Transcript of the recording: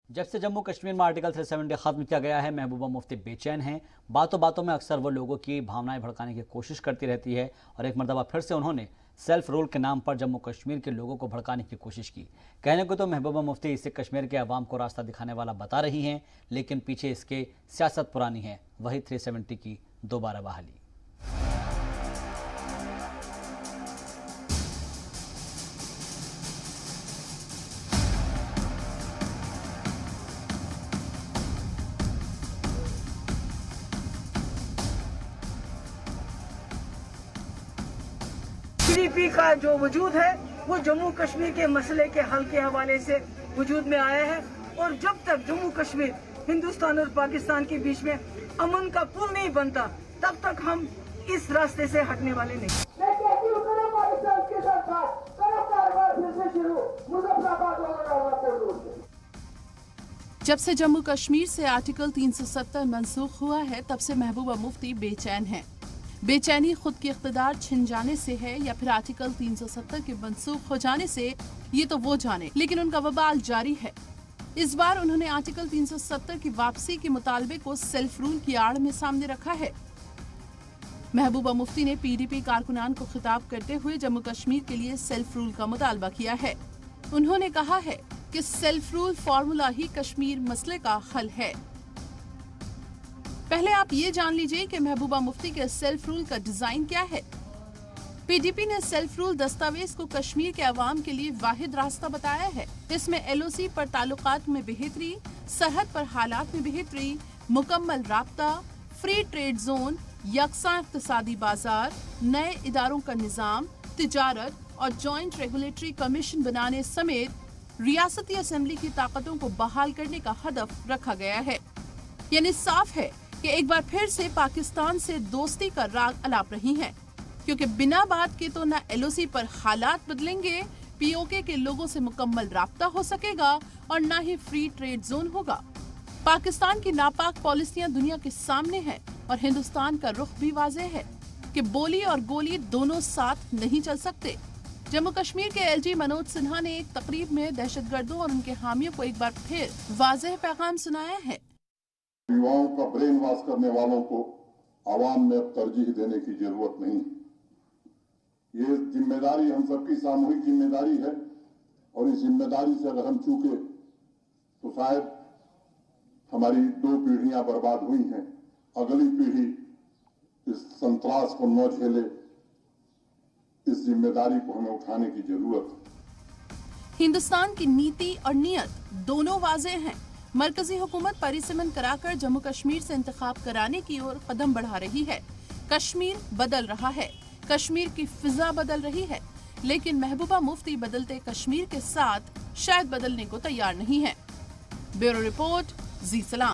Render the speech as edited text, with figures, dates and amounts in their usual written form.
जब से जम्मू कश्मीर में आर्टिकल 370 खत्म किया गया है, महबूबा मुफ्ती बेचैन हैं। बातों बातों में अक्सर वो लोगों की भावनाएं भड़काने की कोशिश करती रहती है और एक मरतबा फिर से उन्होंने सेल्फ रूल के नाम पर जम्मू कश्मीर के लोगों को भड़काने की कोशिश की। कहने को तो महबूबा मुफ्ती इसे कश्मीर के अवाम को रास्ता दिखाने वाला बता रही हैं, लेकिन पीछे इसके सियासत पुरानी है, वही 370 की दोबारा बहाली। PDP का जो वजूद है वो जम्मू कश्मीर के मसले के हल के हवाले से वजूद में आया है, और जब तक जम्मू कश्मीर हिंदुस्तान और पाकिस्तान के बीच में अमन का पुल नहीं बनता तब तक हम इस रास्ते से हटने वाले नहीं। जब से जम्मू कश्मीर से आर्टिकल 370 मंसूख हुआ है, तब से महबूबा मुफ्ती बेचैन हैं। बेचैनी खुद की इख्तिदार छिन जाने से है या फिर आर्टिकल 370 के मंसूख हो जाने से, ये तो वो जाने, लेकिन उनका वबाल जारी है। इस बार उन्होंने आर्टिकल 370 की वापसी के मुतालबे को सेल्फ रूल की आड़ में सामने रखा है। महबूबा मुफ्ती ने PDP कारकुनान को खिताब करते हुए जम्मू कश्मीर के लिए सेल्फ रूल का मुतालबा किया है। उन्होंने कहा है कि सेल्फ रूल फार्मूला ही कश्मीर मसले का हल है। पहले आप ये जान लीजिए कि महबूबा मुफ्ती के सेल्फ रूल का डिजाइन क्या है। PDP ने सेल्फ रूल दस्तावेज को कश्मीर के अवाम के लिए वाहिद रास्ता बताया है। इसमें LOC पर ताल्लुकात में बेहतरी, सरहद पर हालात में बेहतरी, मुकम्मल राब्ता, फ्री ट्रेड जोन, यकसा इक्तिसादी बाजार, नए इदारों का निजाम, तिजारत और जॉइंट रेगुलेटरी कमीशन बनाने समेत रियासती असेंबली की ताकतों को बहाल करने का हदफ रखा गया है। यानी साफ है कि एक बार फिर से पाकिस्तान से दोस्ती का राग अलाप रही हैं, क्योंकि बिना बात के तो न LOC पर हालात बदलेंगे, POK के लोगों से मुकम्मल राब्ता हो सकेगा और न ही फ्री ट्रेड जोन होगा। पाकिस्तान की नापाक पॉलिसियां दुनिया के सामने हैं और हिंदुस्तान का रुख भी वाज़ेह है कि बोली और गोली दोनों साथ नहीं चल सकते। जम्मू कश्मीर के LG मनोज सिन्हा ने एक तकरीब में दहशतगर्दों और उनके हामियों को एक बार फिर वाज़ेह पैगाम सुनाया है। युवाओं का ब्रेन वॉश करने वालों को आवाम में अब तरजीह देने की जरूरत नहीं। ये जिम्मेदारी हम सबकी सामूहिक जिम्मेदारी है, और इस जिम्मेदारी से अगर हम चूके तो शायद हमारी 2 पीढ़ियां बर्बाद हुई हैं। अगली पीढ़ी इस संतरास को न झेले, इस जिम्मेदारी को हमें उठाने की जरूरत है। हिंदुस्तान की नीति और नियत दोनों वाज़ेह हैं। मरकजी हुकूमत परिसीमन कराकर जम्मू कश्मीर से इंतखाब कराने की ओर कदम बढ़ा रही है। कश्मीर बदल रहा है, कश्मीर की फिजा बदल रही है, लेकिन महबूबा मुफ्ती बदलते कश्मीर के साथ शायद बदलने को तैयार नहीं है। ब्यूरो रिपोर्ट, जी सलाम।